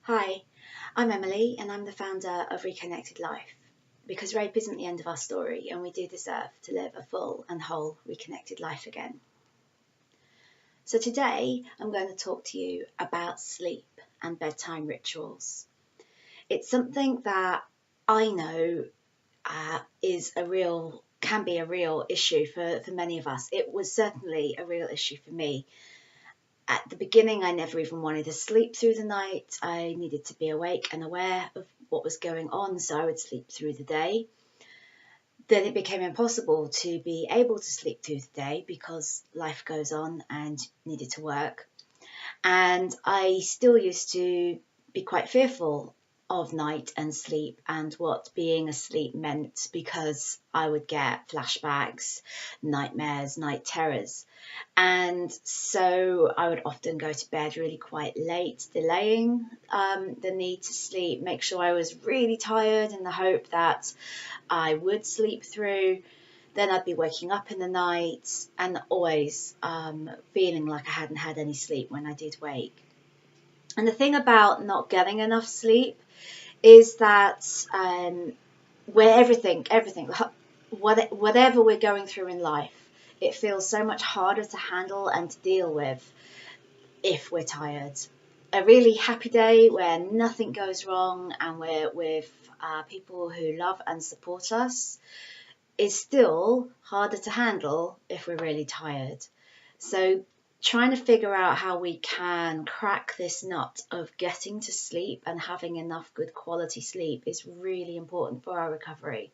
Hi, I'm Emily and I'm the founder of Reconnected Life because rape isn't the end of our story and we do deserve to live a full and whole reconnected life again. So today I'm going to talk to you about sleep and bedtime rituals. It's something that I know can be a real issue for many of us. It was certainly a real issue for me. At the beginning, I never even wanted to sleep through the night. I needed to be awake and aware of what was going on, so I would sleep through the day. Then it became impossible to be able to sleep through the day because life goes on and needed to work. And I still used to be quite fearful of night and sleep and what being asleep meant because I would get flashbacks, nightmares, night terrors. And so I would often go to bed really quite late, delaying the need to sleep, make sure I was really tired in the hope that I would sleep through. Then I'd be waking up in the night and always feeling like I hadn't had any sleep when I did wake. And the thing about not getting enough sleep is that where whatever we're going through in life, it feels so much harder to handle and to deal with if we're tired. A really happy day where nothing goes wrong and we're with people who love and support us is still harder to handle if we're really tired. So trying to figure out how we can crack this nut of getting to sleep and having enough good quality sleep is really important for our recovery.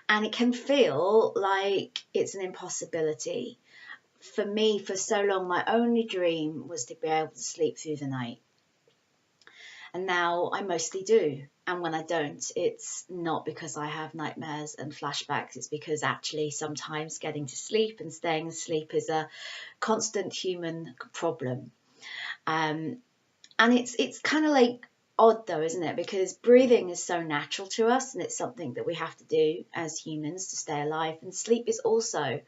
And it can feel like it's an impossibility. For me, for so long, my only dream was to be able to sleep through the night. And now I mostly do. And when I don't, it's not because I have nightmares and flashbacks. It's because actually sometimes getting to sleep and staying asleep is a constant human problem. And it's kind of like odd though, isn't it? Because breathing is so natural to us and it's something that we have to do as humans to stay alive. And sleep is also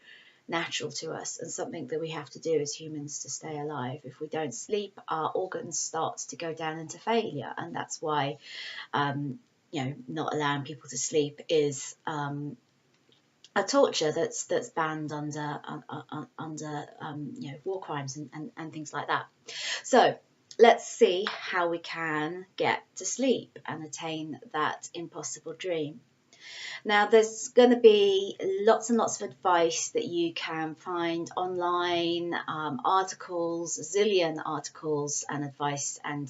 natural to us and something that we have to do as humans to stay alive. If we don't sleep, our organs start to go down into failure, and that's why not allowing people to sleep is a torture that's banned under war crimes and things like that. So let's see how we can get to sleep and attain that impossible dream. Now, there's going to be lots and lots of advice that you can find online, articles, a zillion articles and advice and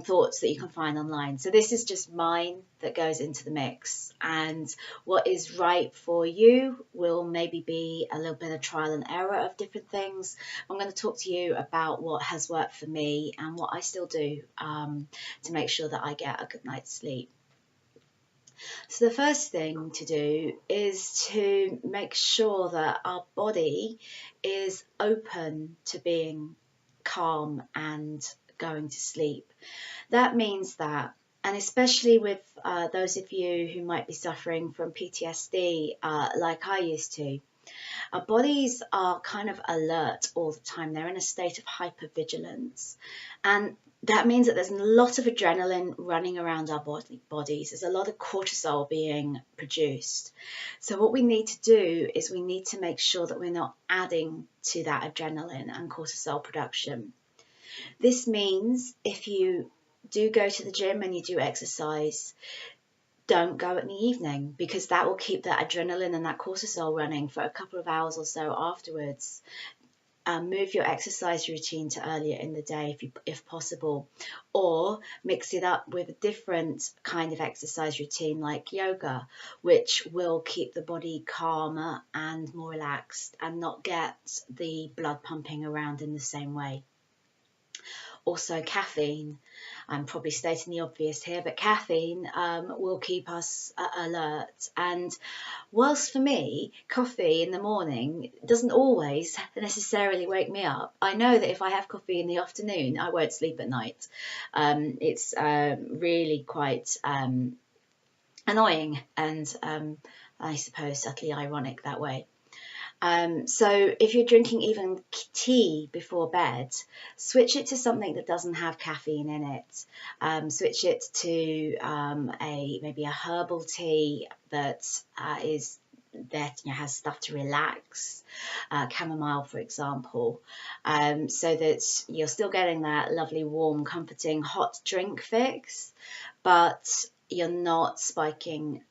thoughts that you can find online. So this is just mine that goes into the mix. And what is right for you will maybe be a little bit of trial and error of different things. I'm going to talk to you about what has worked for me and what I still do to make sure that I get a good night's sleep. So the first thing to do is to make sure that our body is open to being calm and going to sleep. That means that, and especially with those of you who might be suffering from PTSD like I used to, our bodies are kind of alert all the time. They're in a state of hypervigilance. And that means that there's a lot of adrenaline running around our bodies. There's a lot of cortisol being produced. So what we need to do is we need to make sure that we're not adding to that adrenaline and cortisol production. This means if you do go to the gym and you do exercise, don't go in the evening because that will keep that adrenaline and that cortisol running for a couple of hours or so afterwards. Move your exercise routine to earlier in the day if possible, or mix it up with a different kind of exercise routine like yoga, which will keep the body calmer and more relaxed and not get the blood pumping around in the same way. Also, caffeine. I'm probably stating the obvious here, but caffeine will keep us alert. And whilst for me, coffee in the morning doesn't always necessarily wake me up, I know that if I have coffee in the afternoon, I won't sleep at night. It's really quite annoying and I suppose subtly ironic that way. So if you're drinking even tea before bed, switch it to something that doesn't have caffeine in it. Switch it to maybe a herbal tea that has stuff to relax, chamomile, for example, so that you're still getting that lovely, warm, comforting, hot drink fix, but you're not spiking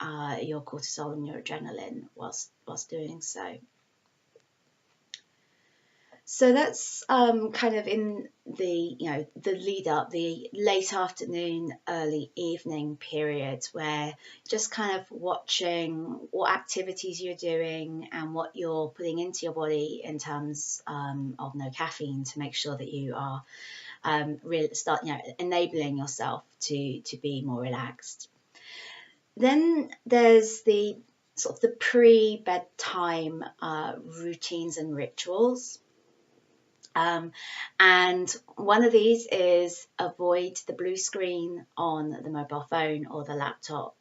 your cortisol and your adrenaline whilst doing so. So that's kind of in the lead up, the late afternoon, early evening period, where just kind of watching what activities you're doing and what you're putting into your body in terms of no caffeine, to make sure that you are really enabling yourself to be more relaxed. Then there's the sort of the pre-bedtime routines and rituals. And one of these is avoid the blue screen on the mobile phone or the laptop,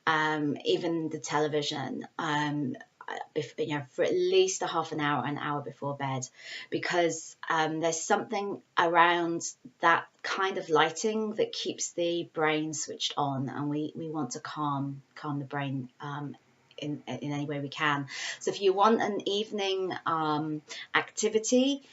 even the television, for at least a half an hour before bed, because there's something around that kind of lighting that keeps the brain switched on, and we want to calm the brain in any way we can. So if you want an evening activity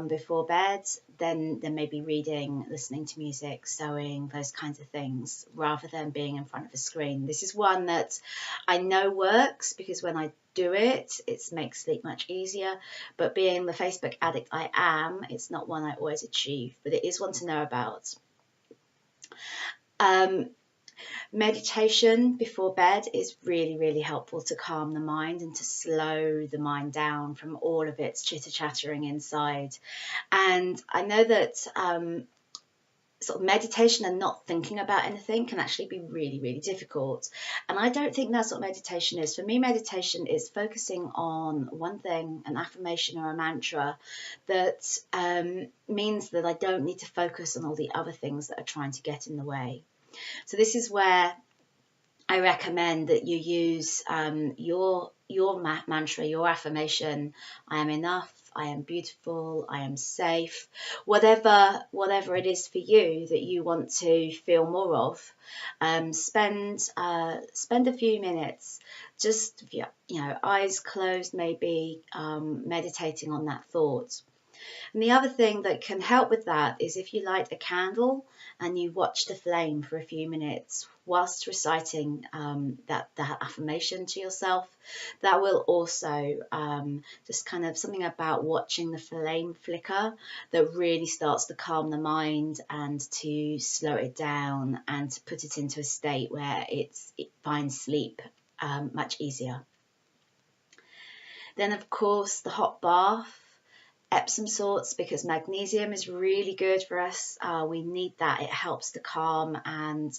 before bed, then maybe reading, listening to music, sewing, those kinds of things, rather than being in front of a screen. This is one that I know works, because when I do it, it makes sleep much easier. But being the Facebook addict I am, it's not one I always achieve, but it is one to know about. Meditation before bed is really, really helpful to calm the mind and to slow the mind down from all of its chitter-chattering inside. And I know that sort of meditation and not thinking about anything can actually be really, really difficult. And I don't think that's what meditation is. For me, meditation is focusing on one thing, an affirmation or a mantra, that means that I don't need to focus on all the other things that are trying to get in the way. So this is where I recommend that you use your mantra, your affirmation. I am enough, I am beautiful, I am safe, whatever it is for you that you want to feel more of. Spend a few minutes, just eyes closed, maybe meditating on that thought. And the other thing that can help with that is if you light a candle and you watch the flame for a few minutes whilst reciting that affirmation to yourself. That will also just kind of something about watching the flame flicker that really starts to calm the mind and to slow it down and to put it into a state where it finds sleep much easier. Then, of course, the hot bath. Epsom salts, because magnesium is really good for us. We need that. It helps to calm and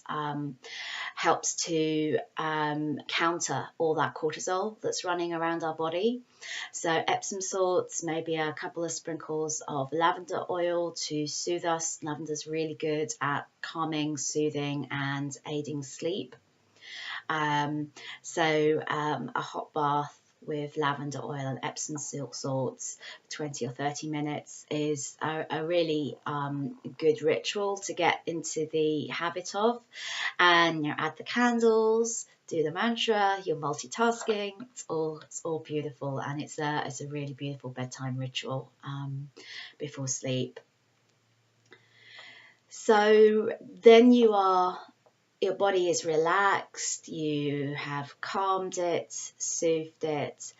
helps to counter all that cortisol that's running around our body. So Epsom salts, maybe a couple of sprinkles of lavender oil to soothe us. Lavender's really good at calming, soothing, and aiding sleep. So a hot bath with lavender oil and Epsom salts, 20 or 30 minutes, is a really good ritual to get into the habit of. And add the candles, do the mantra, you're multitasking. It's all beautiful, and it's a really beautiful bedtime ritual before sleep. So then your body is relaxed, you have calmed it, soothed it,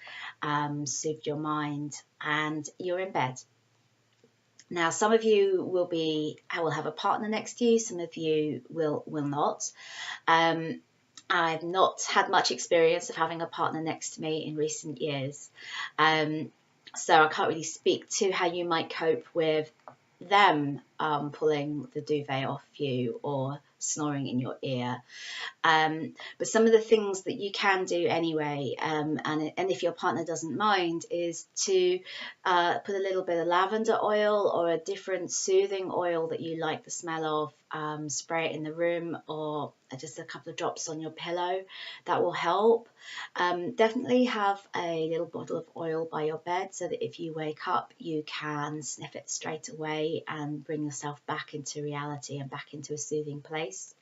soothed your mind, and you're in bed. Now, some of you will have a partner next to you, some of you will not. I've not had much experience of having a partner next to me in recent years, so I can't really speak to how you might cope with them pulling the duvet off you or snoring in your ear. But some of the things that you can do anyway, and if your partner doesn't mind, is to put a little bit of lavender oil or a different soothing oil that you like the smell of, spray it in the room, or just a couple of drops on your pillow. That will help. Definitely have a little bottle of oil by your bed so that if you wake up, you can sniff it straight away and bring yourself back into reality and back into a soothing place.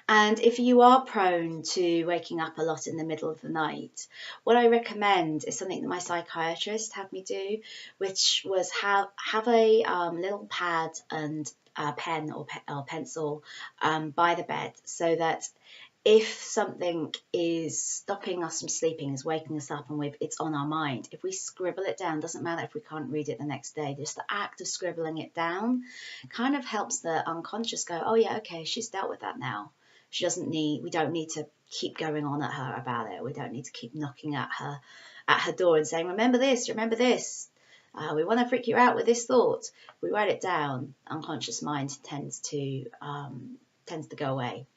And if you are prone to waking up a lot in the middle of the night, what I recommend is something that my psychiatrist had me do, which was have a little pad and a pen or pencil by the bed, so that if something is stopping us from sleeping, is waking us up, and it's on our mind, if we scribble it down, doesn't matter if we can't read it the next day, just the act of scribbling it down kind of helps the unconscious go, oh yeah, okay, she's dealt with that now. We don't need to keep going on at her about it. We don't need to keep knocking at her door and saying, remember this, remember this. We want to freak you out with this thought. We write it down. Unconscious mind tends to go away.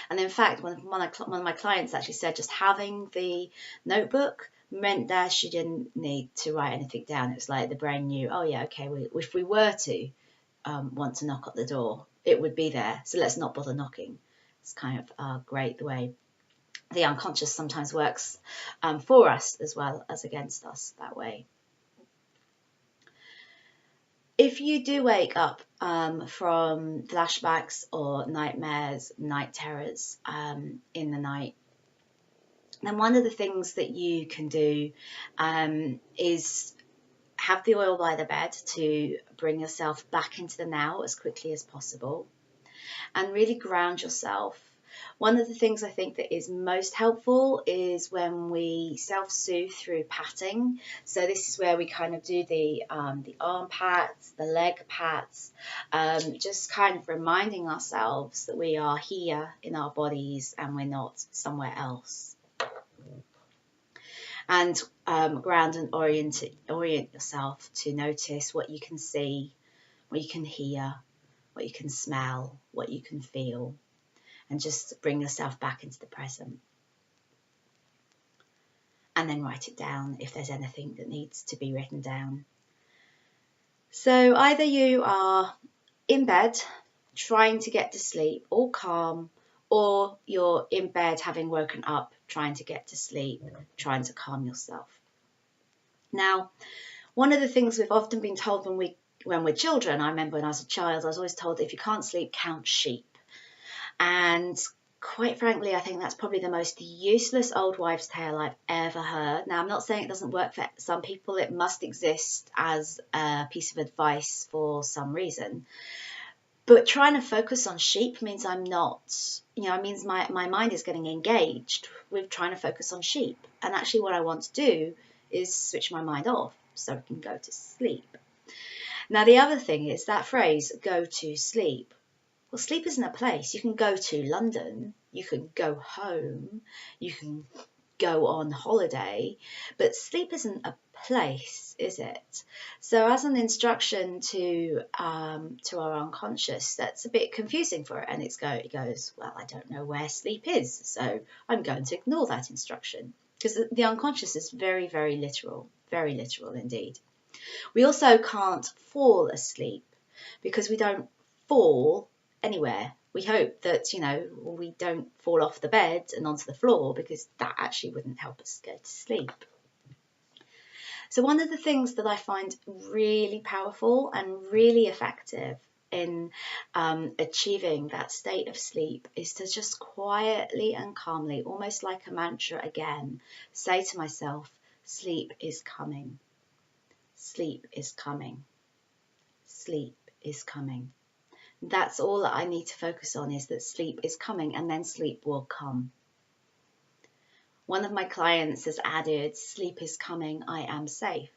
And in fact, one of my clients actually said just having the notebook meant that she didn't need to write anything down. It was like the brain knew, oh yeah, okay, if we were to want to knock at the door, it would be there. So let's not bother knocking. It's kind of great the way the unconscious sometimes works for us as well as against us that way. If you do wake up from flashbacks or nightmares, night terrors in the night, then one of the things that you can do is have the oil by the bed to bring yourself back into the now as quickly as possible and really ground yourself. One of the things I think that is most helpful is when we self-soothe through patting. So this is where we kind of do the arm pats, the leg pats, just kind of reminding ourselves that we are here in our bodies and we're not somewhere else. And ground and orient yourself to notice what you can see, what you can hear, what you can smell, what you can feel, and just bring yourself back into the present. And then write it down if there's anything that needs to be written down. So either you are in bed trying to get to sleep, all calm, or you're in bed having woken up trying to get to sleep, trying to calm yourself. Now, one of the things we've often been told when we're children, I remember when I was a child, I was always told that if you can't sleep, count sheep. And quite frankly, I think that's probably the most useless old wives' tale I've ever heard. Now, I'm not saying it doesn't work for some people. It must exist as a piece of advice for some reason. But trying to focus on sheep means I'm not, it means my mind is getting engaged with trying to focus on sheep. And actually what I want to do is switch my mind off so I can go to sleep. Now, the other thing is that phrase, go to sleep. Well, sleep isn't a place. You can go to London, you can go home, you can go on holiday, but sleep isn't a place, is it? So as an instruction to our unconscious, that's a bit confusing for it, and it goes, well, I don't know where sleep is, so I'm going to ignore that instruction, because the unconscious is very, very literal indeed. We also can't fall asleep because we don't fall anywhere. We hope that, we don't fall off the bed and onto the floor, because that actually wouldn't help us go to sleep. So one of the things that I find really powerful and really effective in achieving that state of sleep is to just quietly and calmly, almost like a mantra again, say to myself, sleep is coming. Sleep is coming. Sleep is coming. That's all that I need to focus on, is that sleep is coming, and then sleep will come. One of my clients has added, sleep is coming, I am safe.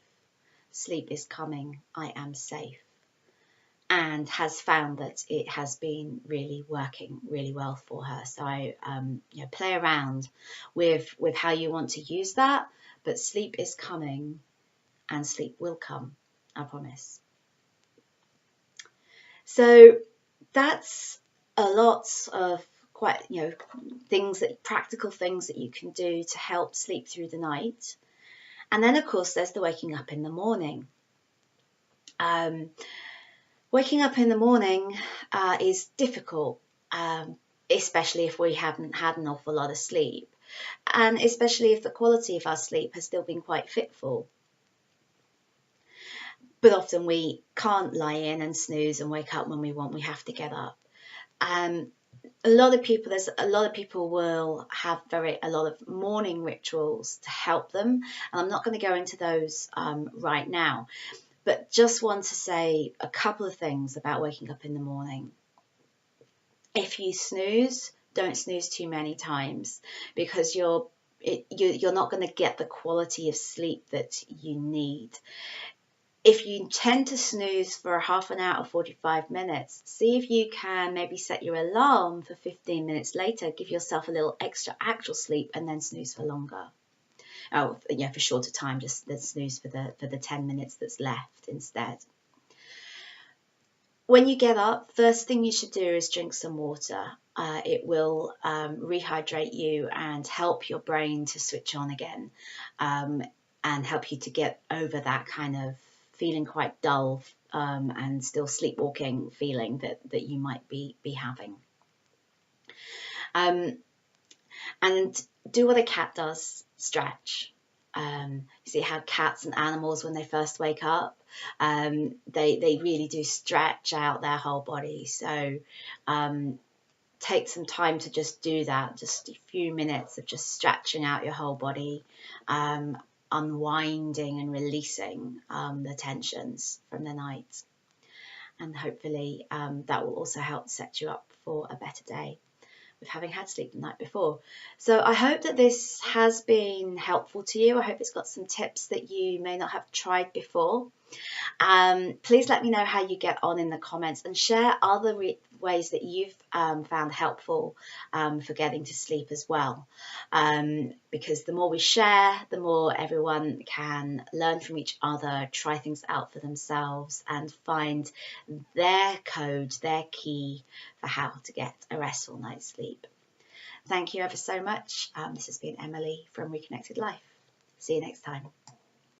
Sleep is coming, I am safe. And has found that it has been really working really well for her. So play around with how you want to use that, but sleep is coming and sleep will come, I promise. So that's a lot of quite, practical things that you can do to help sleep through the night. And then, of course, there's the waking up in the morning. Waking up in the morning is difficult especially if we haven't had an awful lot of sleep, and especially if the quality of our sleep has still been quite fitful. But often we can't lie in and snooze and wake up when we want. We have to get up. A lot of people will have a lot of morning rituals to help them, and I'm not going to go into those right now, but just want to say a couple of things about waking up in the morning. If you snooze, don't snooze too many times, because you're not going to get the quality of sleep that you need. If you tend to snooze for half an hour or 45 minutes, see if you can maybe set your alarm for 15 minutes later, give yourself a little extra actual sleep, and then snooze for longer. Oh, yeah, for shorter time, just then snooze for the 10 minutes that's left instead. When you get up, first thing you should do is drink some water. It will rehydrate you and help your brain to switch on again, and help you to get over that kind of feeling quite dull and still sleepwalking feeling that you might be having. And do what a cat does, stretch. You see how cats and animals, when they first wake up, they really do stretch out their whole body. So take some time to just do that, just a few minutes of just stretching out your whole body, unwinding and releasing the tensions from the night. And hopefully that will also help set you up for a better day with having had sleep the night before. So I hope that this has been helpful to you. I hope it's got some tips that you may not have tried before. Please let me know how you get on in the comments, and share other ways that you've found helpful for getting to sleep as well, because the more we share, the more everyone can learn from each other, try things out for themselves, and find their code, their key for how to get a restful night's sleep. Thank you ever so much. This has been Emily from Reconnected Life. See you next time.